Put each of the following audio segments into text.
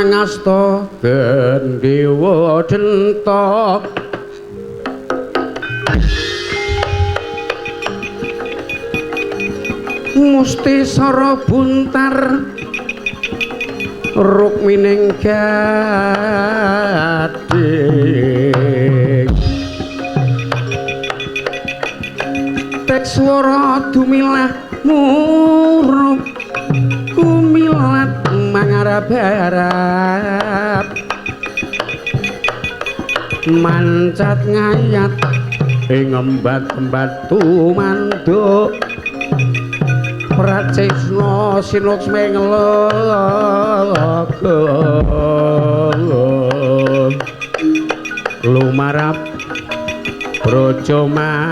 ngasta gendhewa denta Musti Sara Buntar Rukmining Gading Tek swara dumilah murub kumilat mangarap-arap mancat ngayat ing embat-embat tumanduk Pracisna sinuksme ngelok lumarap brojo matade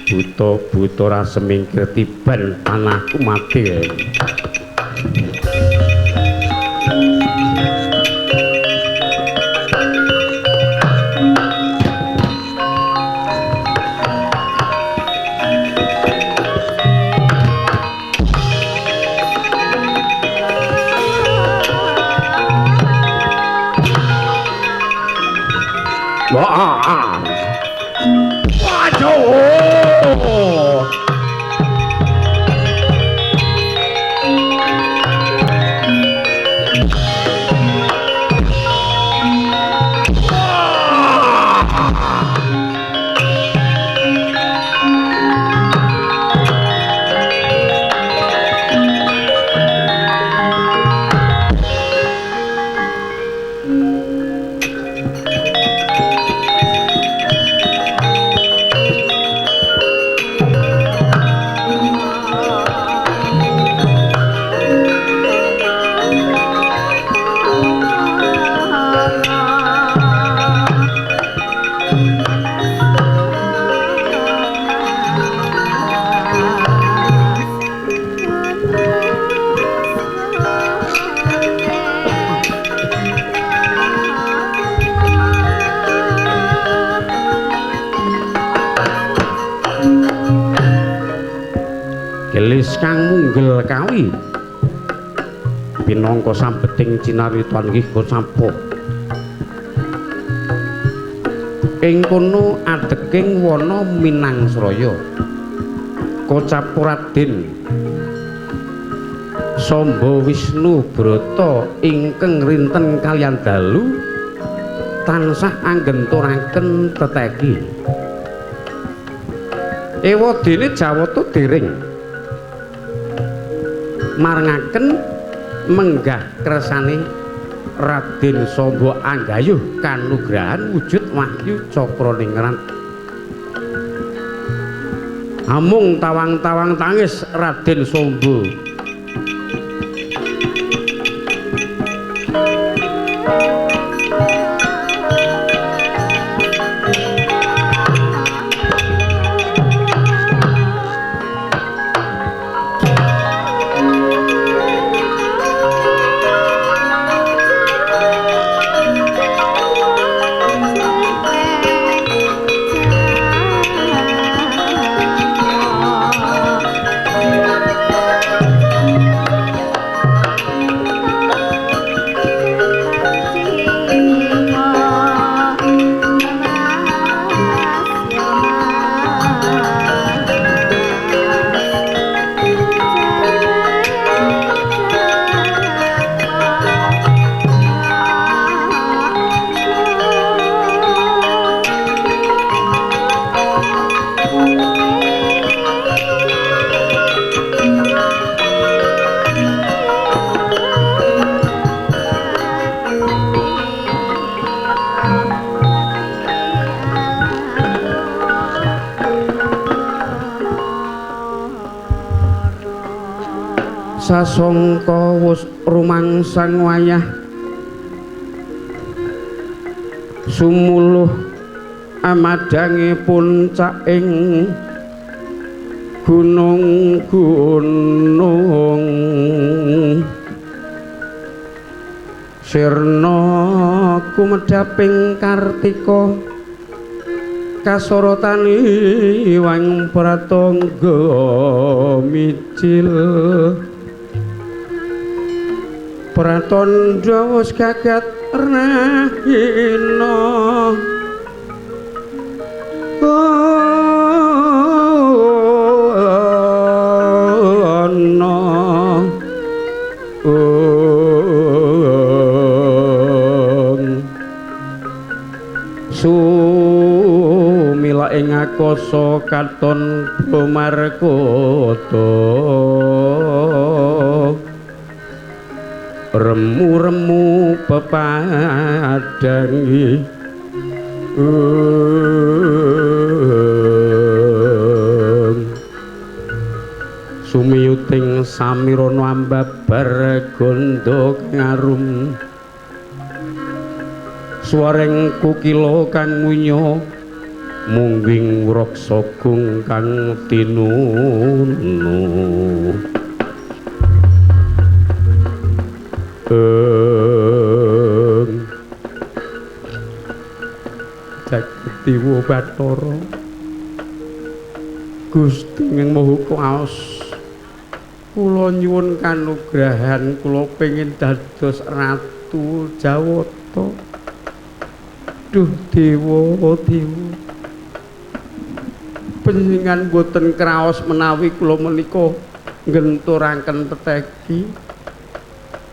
buta-buta ra semingkir tiban anakku mati Waduh! Gelis kang munggel kawi pinangka sambeting cinarituan nggih kocapuk ing kono adeging wana Minangsraya kocapuk Raden Samba Wisnu Brata ingkang rinten kaliyan dalu tansah anggenturaken teteki ewadene Jawata dering marengaken menggah kersane Raden Samba Anggayuh kanugrahan wujud wahyu Cakraningrat amung tawang-tawang tangis Raden Samba sasangka wus rumangsang wayah sumuluh amadangipun caing gunung-gunung sirna kumedhaping Kartika kasorotani wang pratangga micil pratandha wis gagat rahina sumila ing akasa katon Pramarkata remu-remu pepadangi sumiyuting samirana ambabar gondo ngarum suareng kukila kang munya mungging raksa gung kang tinunu Jagdewa Bathara Gusti ing Maha Kuwas kula nyuwun kanugrahan kula pengin dados ratu Jawata duh dewa panjenengan boten kraos menawi kula menika nggenturaken tetegi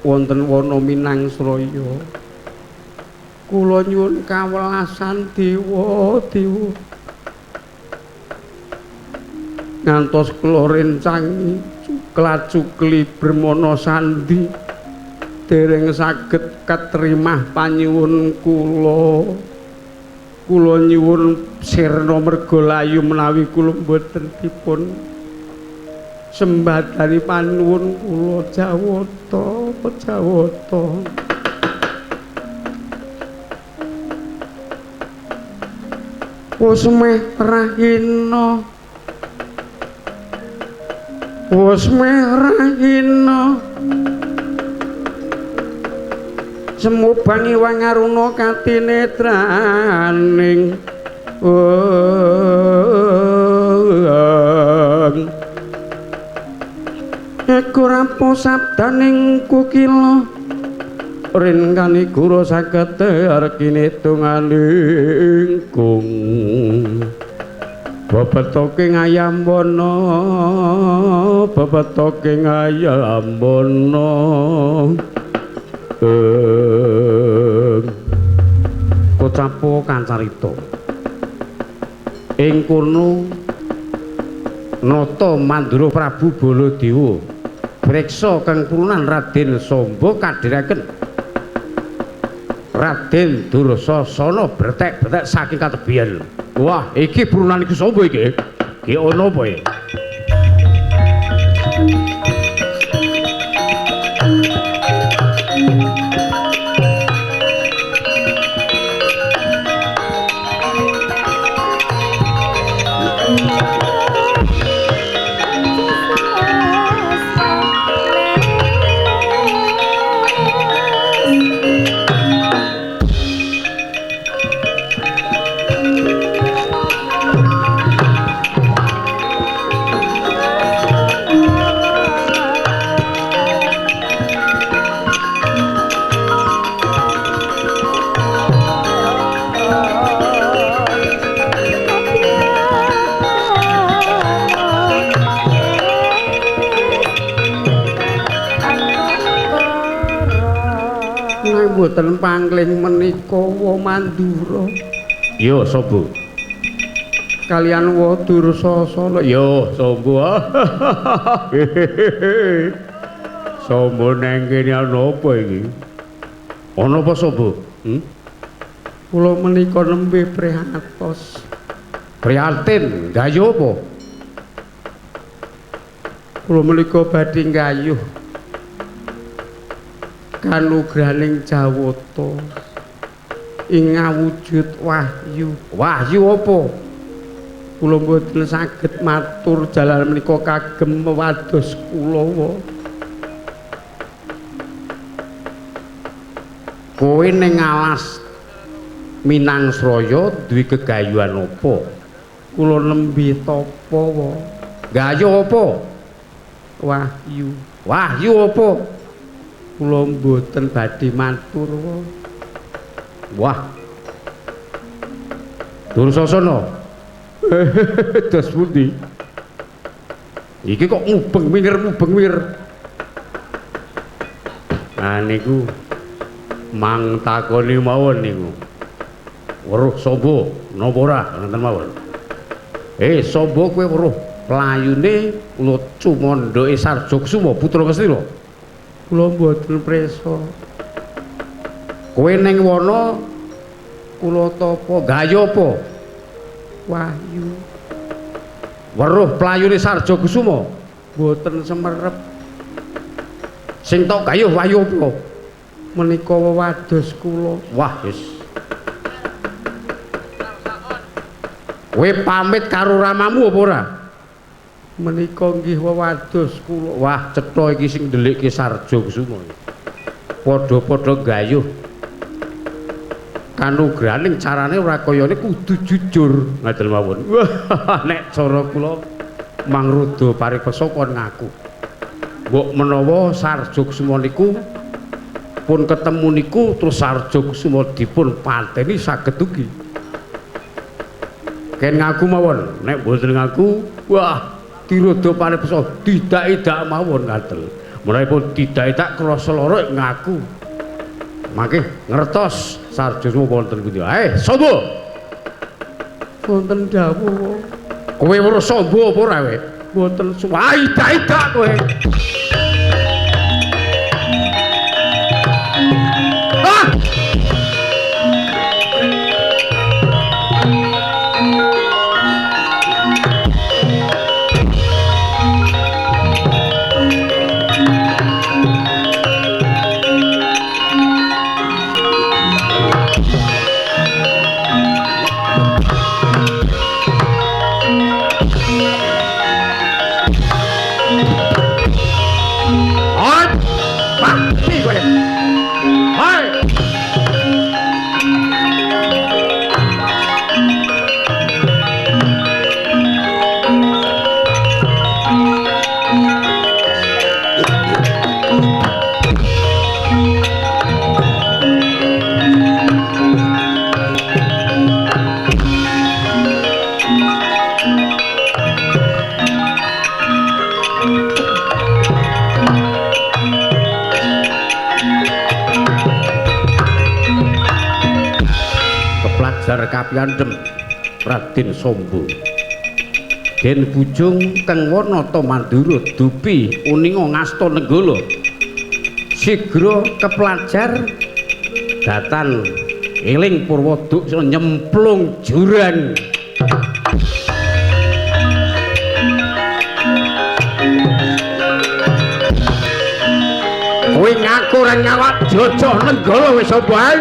wonten wana Minangsraya kula nyuwun kawelasan dewa ngantos kula rencangi cukla-cukli bremana sandi dereng saged katrimah panyuwun kula nyuwun sirna mergalayu menawi kula boten dipun sembadani panuwun kula Jawata wis meh rahina semubangi wangaruna katinetraning aku rapo sabdaning kukila ringkani guru saged arkine tungalingkung babetoke ngayambana Kocapo kancarita ing kono nata Mandura Prabu Baladewa preksa kang turunan Raden Samba kadhiraken Raden Dursasana bretek-bretek saking katebian. Wah, iki turunan iki sapa iki? Ki ana apa ya? Boten pangling menika wa Mandura. Yo sapa? Kalian wa Dursasana. Yo sapa? Sapa nang kene ana apa iki? Ana apa sapa? Kula menika nembe prihatos. Prihatin, gayuh apa? Kula menika badhe gayuh kanugraning Jawata ing ngawujud wahyu. Wahyu apa? Kula mboten saged matur jalan menika kagem wewados Kulawa. Kowe ning alas Minangsraya duwe gegayuhan apa? Kula nembe tapa wae. Gayo apa? Wahyu. Wahyu apa? Kula mboten badhe matur wae. Wah. Dursasana. Dos pundi? Iki kok mubeng mir. Nah niku mang takoni mawon niku. Weruh sapa napa ora ngoten mawon. Sapa kowe weruh playune kula Cumandoke Sarjaksuma putra Kestina? Kula mboten presa. Kowe ning wana kula tapa gaya apa? Wahyu. Weruh playune Sarjaksuma mboten semerep. Sing tok gayuh wahyu apa? Menika wewados kula. Wah wis. Kowe pamit karo ramamu apa ora? Menika nggih wewados kula. Wah, cetha iki sing ndelikke Sarjaksuma. Padha-padha gayuh. Kanugrahaning carane ora kayane kudu jujur, ngaten mawon. Wah, nek cara kula mangruda paripeksa kon ngaku. Mbok menawa Sarjaksuma niku pun ketemu niku terus Sarjaksuma dipun pateni saged ugi. Ken ngaku mawon, nek mboten ngaku, wah, dirada paripeksa didak-idak mawon ngaten. Menahipun didak-idak krasa lara ngaku. Mangke ngertos Sarjaksuma wonten pundi? Sapa? Wonten dawuh. Kowe weruh samba apa ora kowe? Mboten idak-idak kowe. Kapiyandhem Raden Samba Den Bujung kang Warnata Mandura dupi uninga ngasta nenggala sigra keplajar datan eling Purwaduk nyemplung jurang kowe ngaku ora nyawat jojoh nenggala wis sapa ae.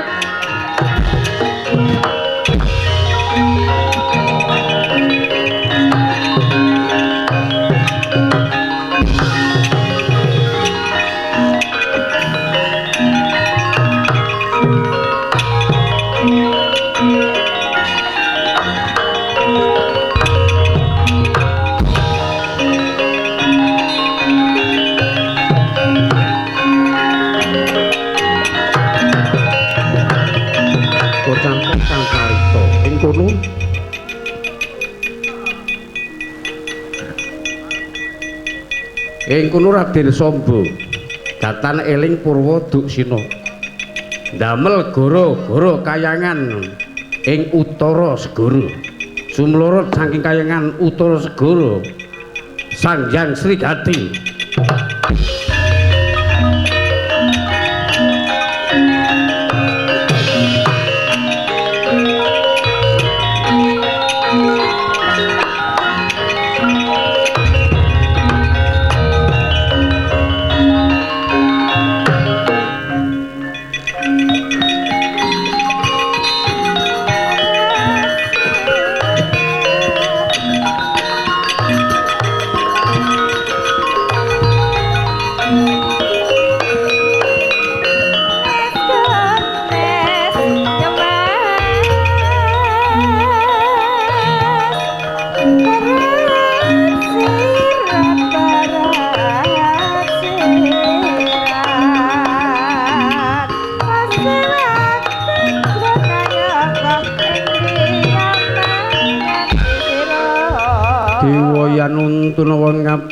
Ing kono Raden Samba datan eling Purwaduk Sina ndamel gara-gara kayangan ing utara segara sumlorot saking kayangan utara segara Sangjang Srigati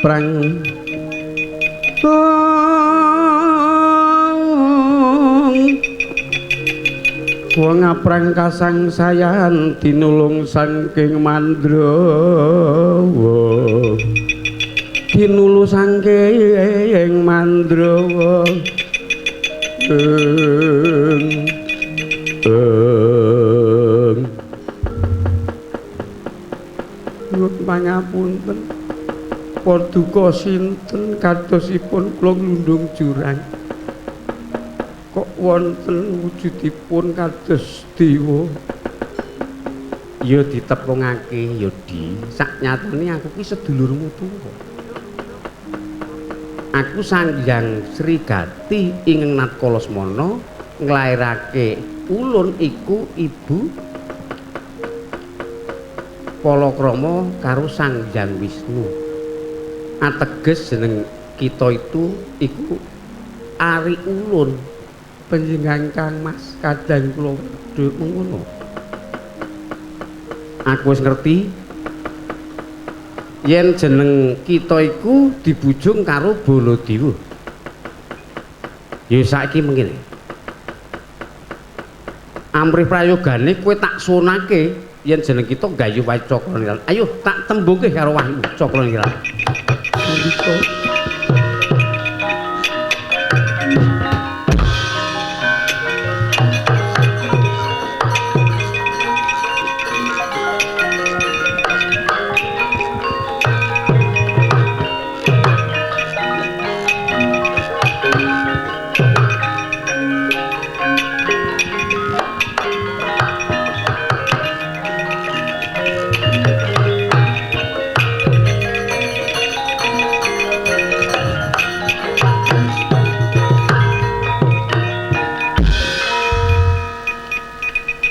ngaprang wong ngaprang kasangsayan tinulung saking Mandrawa tinulu saking Mandrawa nyuwun pangapunten paduka sinten kadosipun kula nglundung jurang kok wonten wujudipun kados dewa ya ditepungake ya di saknyatane aku ki sedulurmu tuwa aku Sanghyang Srigati ing Natkalasmana nglairake ulun iku ibu Palakrama karo Sanghyang Wisnu ateges jeneng kita itu iku ari ulun panjenengan Kang Mas kadang kula wedhe ngono aku wis ngerti yen jeneng kita iku dibujung karo Baladewa ya saiki mengene amrih prayogane kowe tak sunake yen jeneng kita Gayuh Wayu Cakraningrat ayo tak tembungke karo Wahyu Cakraningrat mendika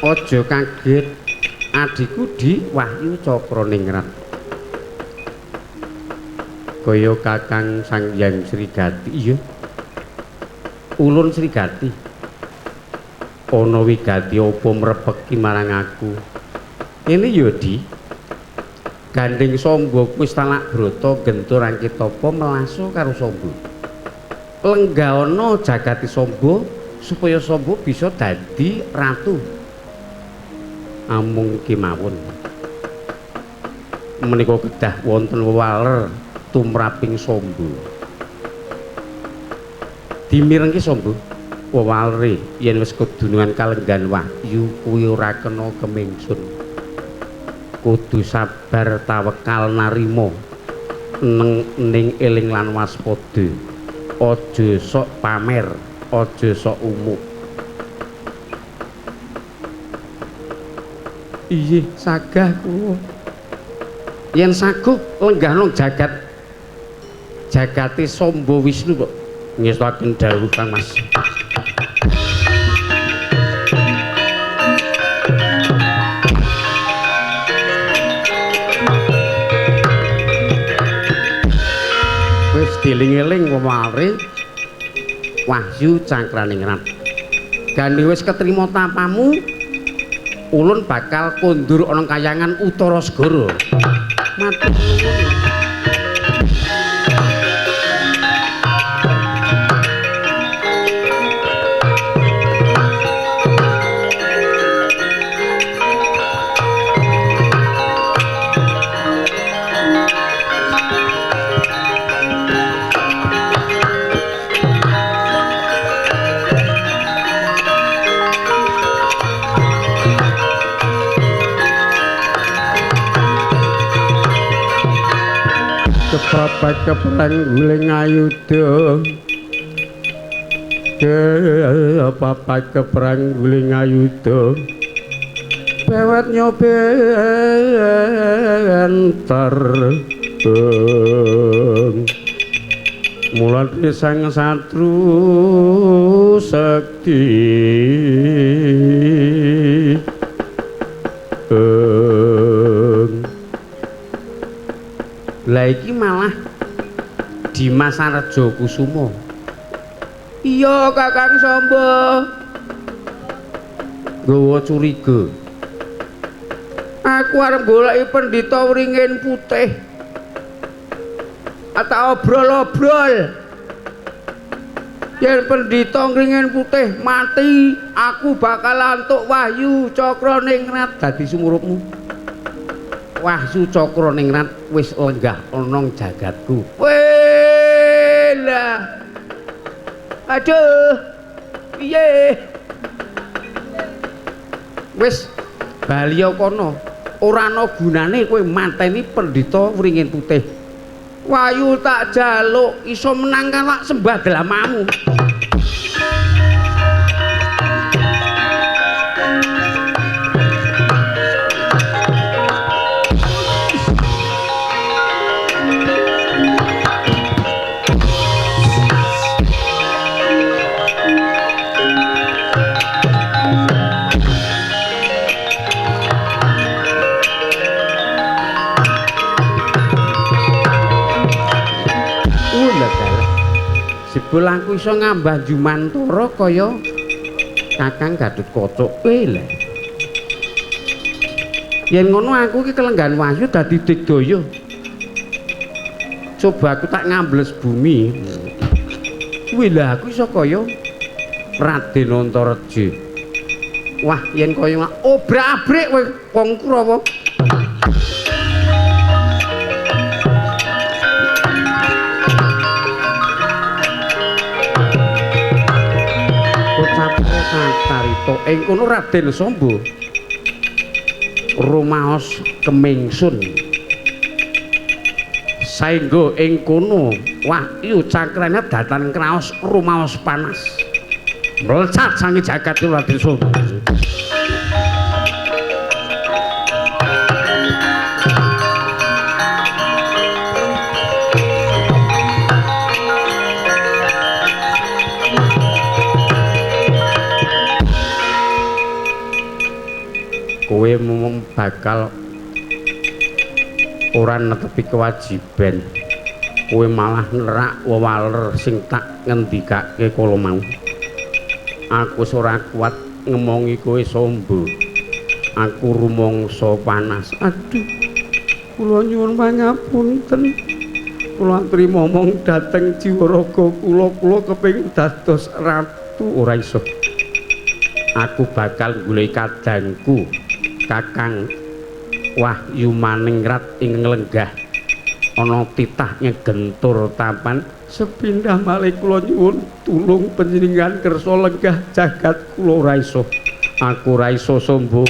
aja kaget adikku di Wahyu Cakraningrat kaya Kakang Sanghyang Srigati iya ulun Srigati ana wigati apa mrepeki marang aku ini ya di gandeng Samba wis talak brata gentur Angkitapa melaso karo Samba lenggawana jagati Samba supaya Samba bisa dadi ratu amung kemawon menika kedah wonten wewaler tumraping Samba dimirengke Samba wewalere yen wis kedunungan kalenggan Wahyu kuwi ora kena kemingsun kudu sabar tawekal narima ning eling lan waspada aja sok pamer aja sok umuk iya sagah kula yen saguh lenggahno jagate Samba Wisnu kok ngestaken dawuh Kang Mas wis dieling-eling weware Wahyu Cakraningrat gandeng wis ketrima tapamu ulun bakal kondur ana kayangan Utara Segara. Matur nuwun. Kepapat keperang guling ayuda kepapat keperang guling ayuda pewet nyobenter mulat sang satru sekti lah iki malah Dimas Arja Kusuma iya Kakang Samba nggawa curiga aku arep goleki Pendhita Wringin Putih tak obrol-obrol. Yen pendhita ngringin putih mati, aku bakal antuk wahyu Cakraningrat dadi sumurupmu. Wahyu Cakraningrat wis lenggah ana jagatku. Welah. Aduh. Piye? Wis baliya kono. Ora ana gunane kowe mateni pendhita wringin putih. Wayu tak jaluk iso menang kalak sembah delamamu. Jebul aku iso ngambah Jumantara kaya Kakang Gatotkaca. Lha. Yen ngono aku ki kelenggan wahyu dadi digdaya. Coba aku tak ngambles bumi. Kuwi lha aku iso kaya Raden Antareja. Wah, yen kaya obrak-abrik kowe wong Kurawa. Carita ing kono Raden Samba rumaos kemingsun saengga ing kono wahyu cakrane datan kraos rumaos panas mlecat sange jagat Raden Samba. Kowe bakal ora netepi kewajiban. Kowe malah nerak wewaler sing tak ngendikake kala mau. Aku ora kuat ngemongi kowe Samba. Aku rumangsa panas. Aduh. Kula nyuwun pangapunten. Kula aturi momong dhateng jiwaraga kula kepengin dados ratu ora iso. Aku bakal golek kadangku. Kakang Wahyu Maningrat ing lenggah ana titah ngegentur tampan sepindah malih kula nyuwun tulung panjenengan kersa lenggah jagat kula ora iso. Aku ora iso Samba.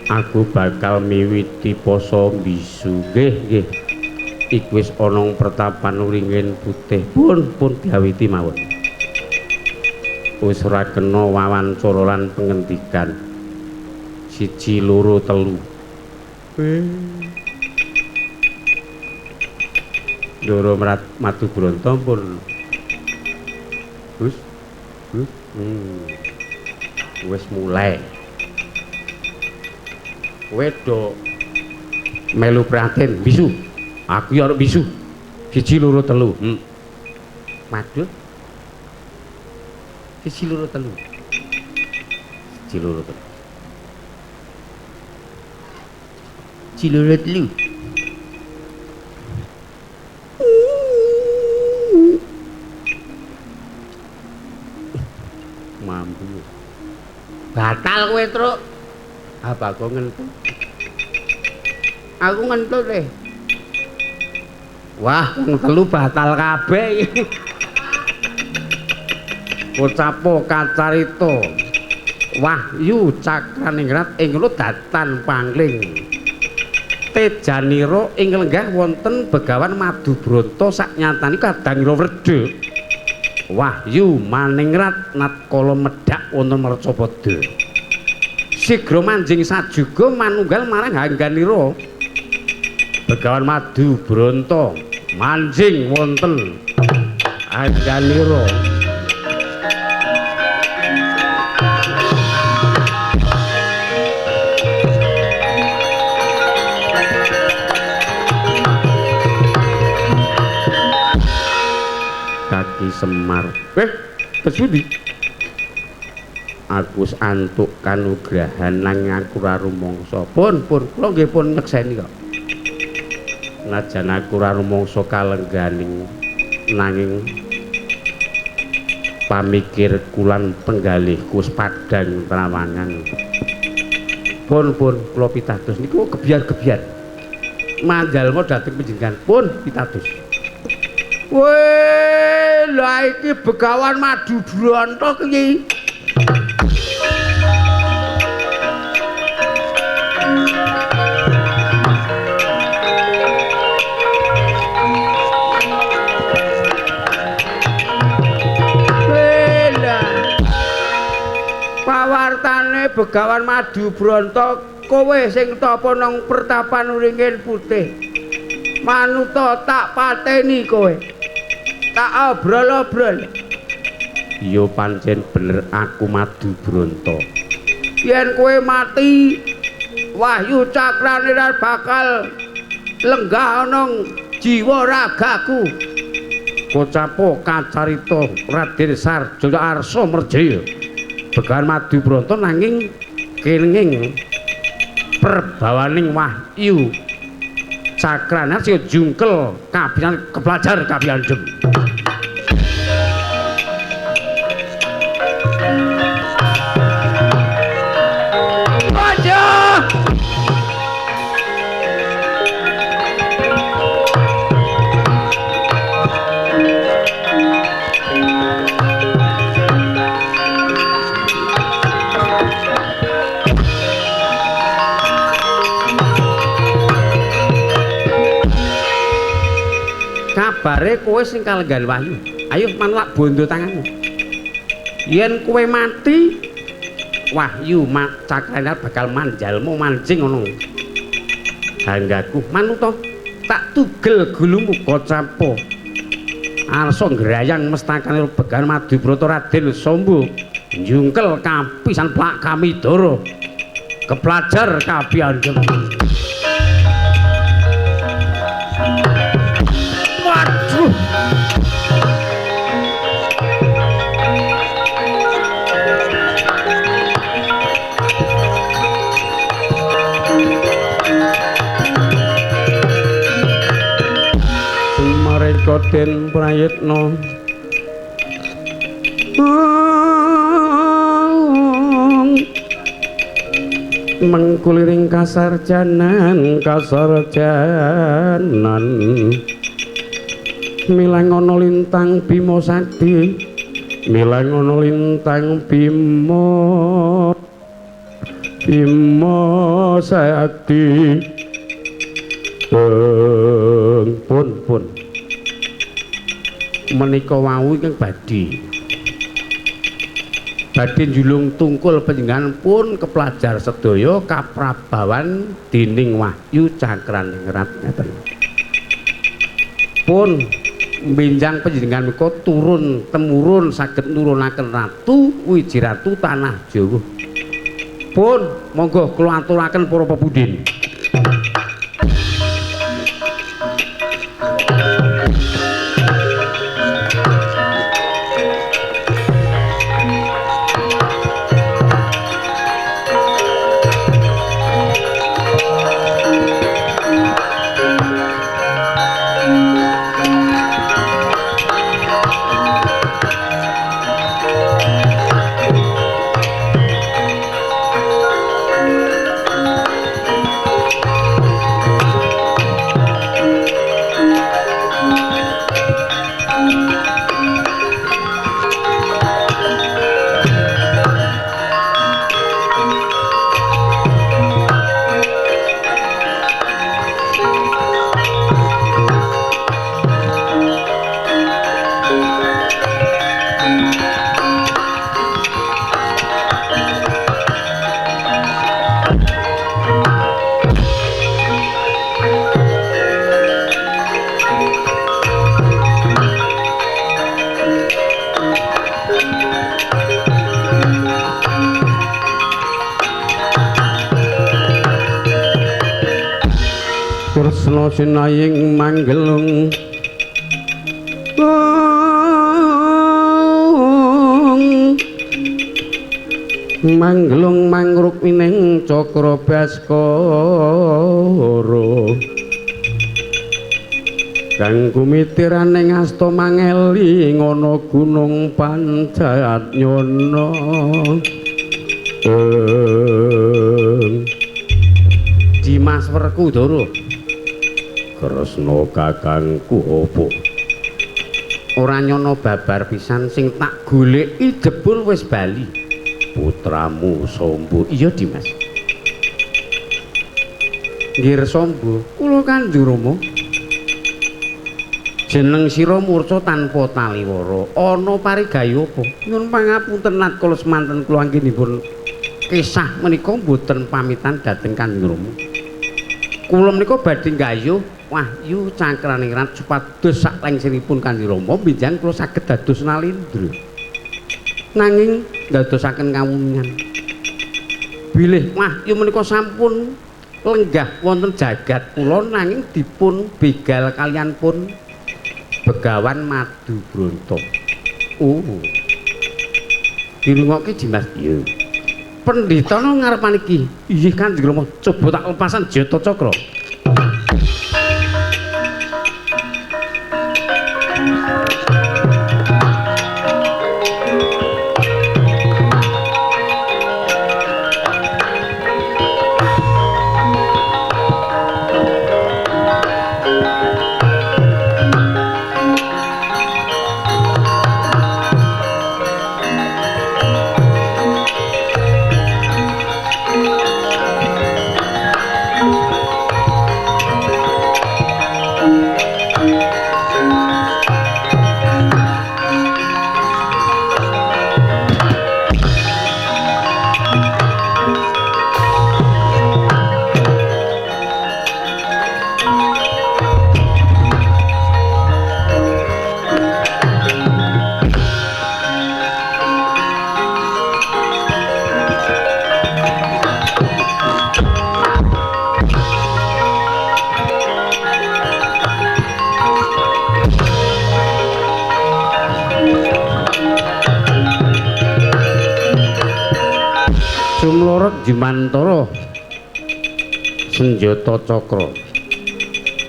Aku bakal miwiti poso bisu. Nggih. Iku wis ana pertapan wringin putih. Pun diawiti mawon. Wis ora kena wawancara lan pengendikan. 1 2 3. Ndoro matu bronto pun. Wis mulai. Wedo melu prihatin bisu. Aku ya arep bisu. 1 2 3. Madut. 1 2 3. 1 2 3. 1 2 3. Mampu. Batal kowe, Truk. Apa kok ngentut? Aku ngentut deh. Wah, wong telu batal kabeh. Pocapo kacarita Wahyu Cakraningrat ing datan pangling tejanira ing lenggah wonten Begawan Madubronto saknyatani kadangira wredha Wahyu Maningrat natkala medhak wonten Mercapada sigra manjing sajuga manunggal marang hangganira Begawan Madubronto manjing wonten hangganira Kaki Semar. Kesudi. Aku antuk kanugrahan nang aku ora rumangsa. Pun, kula nggih pun nyekseni kok. Najan aku ora rumangsa kalengganing nanging pamikir kulan penggalihku padhang trawangan. Pun kula pitados niku gebyar-gebyar. Manjalma dhateng panjenengan pun pitados. Weh, lha iki Begawan Madubronto ki. Pawartane Begawan Madubronto kowe sing tapa nang pertapan Wringin Putih. Manuta tak pateni kowe. Tak obrol-obrol. Iya pancen bener aku Madubronto. Yen kowe mati, Wahyu Cakraningrat bakal lenggah ana jiwa ragaku. Kocapo kacarita Raden Sarjaya Arsa Merjaya. Begawan Madubronto nanging kenging perbawaning Wahyu Cakraningrat sing jungkel kabiyan kepelajar kabiyandem. Kabare kowe sing kalenggan Wahyu. Ayo manlak bondo tanganmu. Yen kowe mati, Wahyu Cakraningrat bakal manjalmu mancing ngono. Hanggaku manuta tak tugel gulumu Kocapo. Arsa ngrayang mestakane Begawan Madubronto Raden Sambo njungkel kapisan plak Kamidara. Kepelajar kabiyandem. Waduh. Mareka den prayitna mengkuliring kasarjanan milang ana lintang Bima Sakti milang ana lintang Bima Sakti pun menika wau ingkang badhe njulung tungkul panjenengan pun kepelajar sedaya kaprabawan dening Wahyu Cakraningrat ngeten pun benjang panjenengan menika turun temurun saged nurunaken ratu wiji ratu tanah Jawa pun monggo kula aturaken para pepundhen. tresna sinaying manggelung manggelung mangruk mining cakra baskara kang kumitiraning asta mangeli ngono gunung Pancatnyana Dimas Werkudara Kresna kakangku opo ora nyono babar pisan sing tak goleki jebul wis bali putramu Samba iya Dimas nggih Samba kula Kanjeng Rama jeneng sira murca tanpa taliwara ana parigaya apa nyuwun pangapunten kula semanten kula anggenipun kisah menika mboten pamitan dhateng Kanjeng Rama kula menika badhe nggayuh wahyu cakraningrat supados saklengseripun Kanjeng Rama benjang kula saged dados nalindra nanging ndadosaken kawuningan bilih wahyu menika sampun lenggah wonten jagat kula nanging dipun begal kalian pun Begawan Madu Bronto dirungokke Dimas iya pendhita nang ngarepan iki inggih Kanjeng Rama coba tak lepasan Jata Cakra Jimantara Senjata Cakra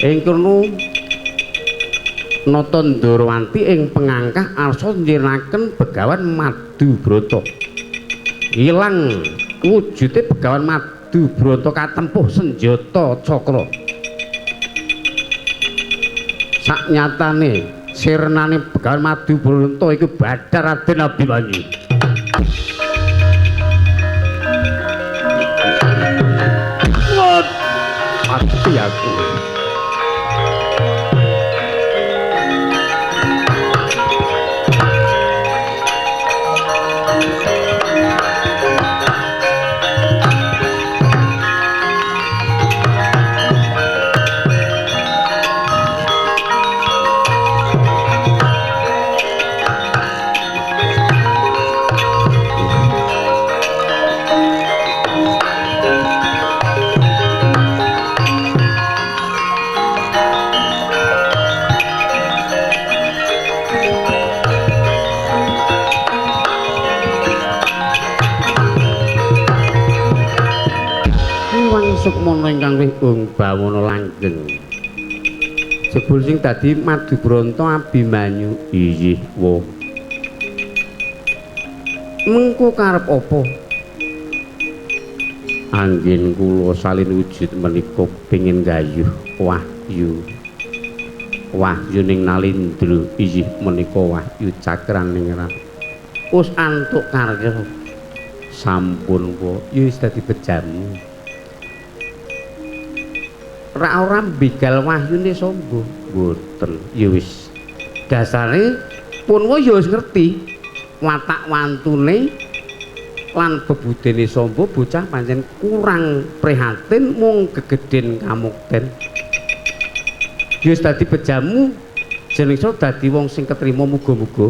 ing kono nata Ndarawanti ing pengangkah arsa njinaken Begawan Madu Brata ilang wujude Begawan Madu Brata katempuh senjata cakra saknyatane sirnane Begawan Madu Brata iku Badar Raden Abimanyu mati aku Sukmana ingkang wih bawana langgeng jebul sing dadi Madu Branta Abimanyu inggih wo mengko karep apa anggen kula salin wujud menika pengin gayuh wahyu ning Nalindra inggih menika wahyu cakraningrat wis antuk karya sampun po wis dadi bejamu ora mbigal wahyune Samba mboten ya wis dasare pun ya wis ngerti watak wantune lan bebudene Samba bocah pancen kurang prihatin mung gegeden kamukten ya wis dadi bejamu jeneng sira dadi wong sing ketrima muga-muga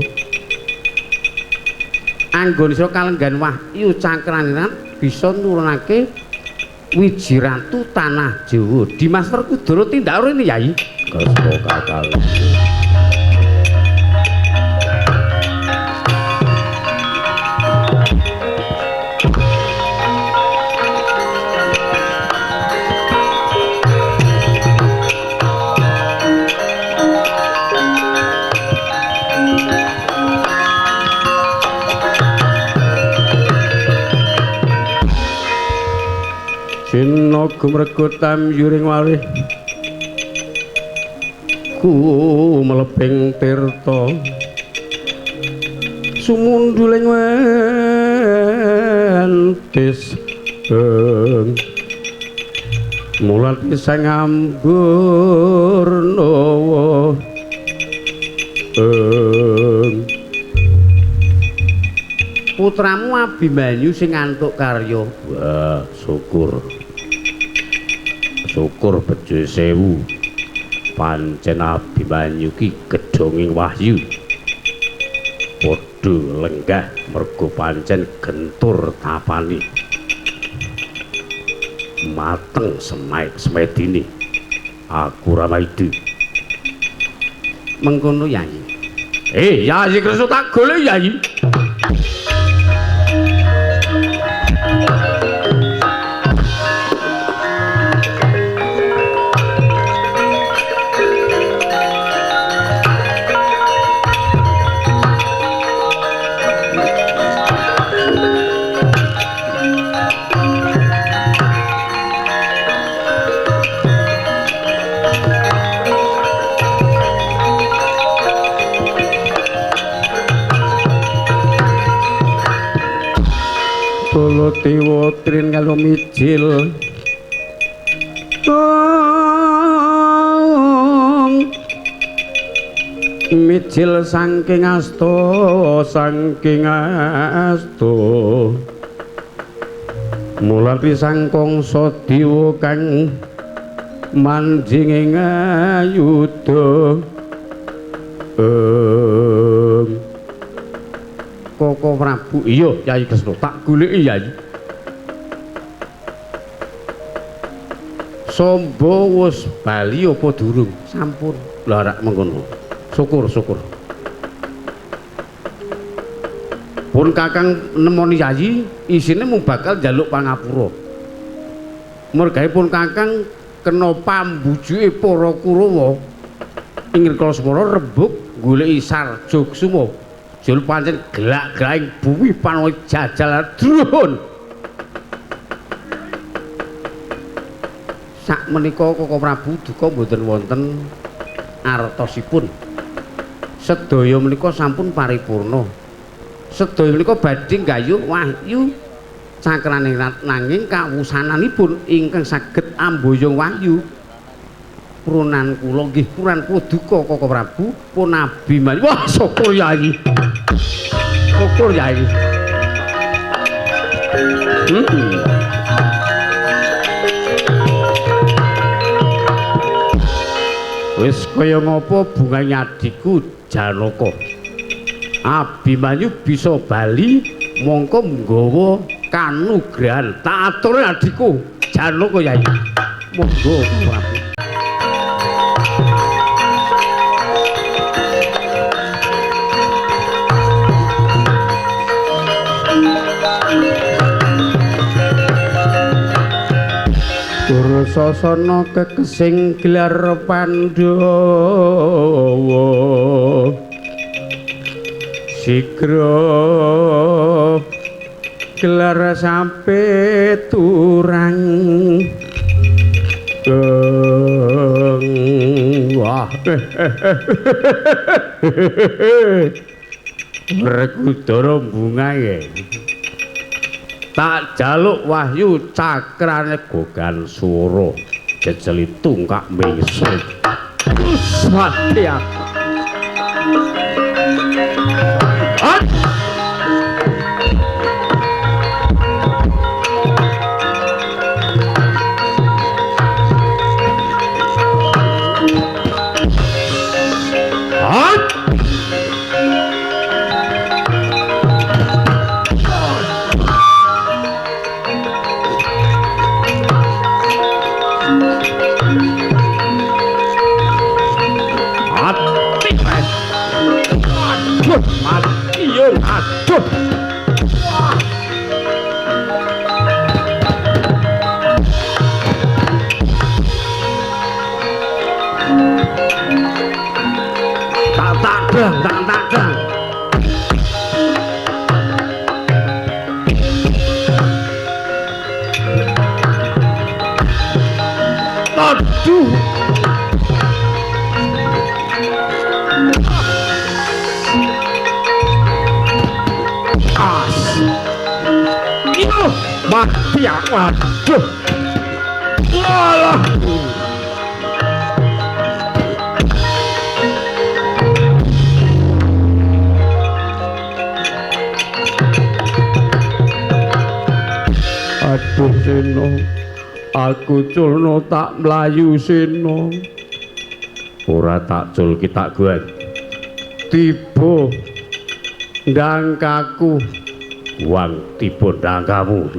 anggon sira kalenggan wahyu cakraningrat bisa nurunake Wiji Ratu Tanah Jawa. Dimas Werkudara tindak rene Yai. Kasta kakang. Sina gumregutam yuring walih ku mlebing tirta sumunduling wentis mulati sang ambur nawa putramu Abimanyu sing antuk karya. Wah, syukur bejo sewu. Pancen Abimanyu ki gedhonging wahyu. Padha lenggah merga pancen gentur tapani. Mateng semedine. Aku Ramaydi. Mengkono Yayi. Yayi Kresna tak golek Yayi. Dewa trin karo mijil mijil saking asta mulati sang kangsa dewa kang manjing ing ayudha Koko Prabu. Iya Yai Kresna tak goleki Yai. Samba wis bali apa durung? Sampun. Lah rak mengkono. Syukur. Pun Kakang nemoni Yayi isine mung bakal njaluk pangapura. Mergawe pun Kakang kena pambujuke para Kurawa ing Kalasemana rembug goleki Sarjogsuma. Jul pancen gelak-gelaking bumi panawa jajal drun. Sak menika Koko Prabu duka mboten wonten artosipun. Sedaya menika sampun paripurna. Sedaya menika badhe nggayuh wahyu cakrane nanging kawusananipun ingkang saged amboyong wahyu. Purunan kula nggih puran kula duka Koko Prabu pun Abimanyu. Wah syukur Yai. Syukur Yai. Wis kaya ngapa bungane adikku Janaka. Abimanyu bisa bali mongko nggawa kanugrahan. Tak atur adikku Janaka Yai. Monggo Prabu. Dursasana kekesing gelar Pandhawa sigra gelar sampe turang wah Werkudara bungae tak jaluk wahyu cakrane Gogan Sura jejeli tungkak mingsul satya dang dang dang dang. Aduh. Mati ya, waduh. Alah. Aduh Sena, aku culno tak mlayu Sena. Ora tak cul ki tak guan. Tiba ndangkaku. Wang tiba ndangkamu.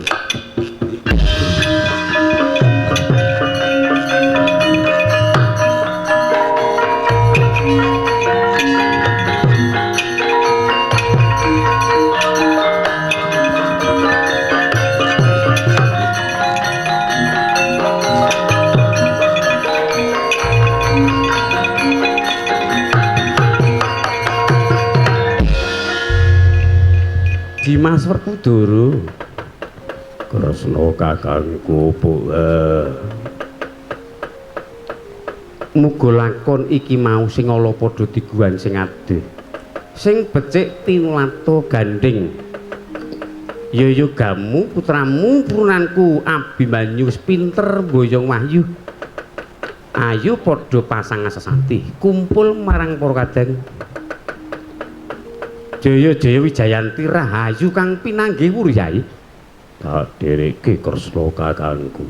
Dimas Werkudara Kresna kakangku muga lakon iki mau sing ala padha diguwan sing adeh sing becik tinulata gandeng Yaya gamu putramu purunanku Abimanyu wis pinter mboyong wahyu ayo padha pasangan sesanti kumpul marang para kadang Jaya Jaya Wijayanti Rahayu kang pinanggih Wuryai tak dereke Kresna kakangku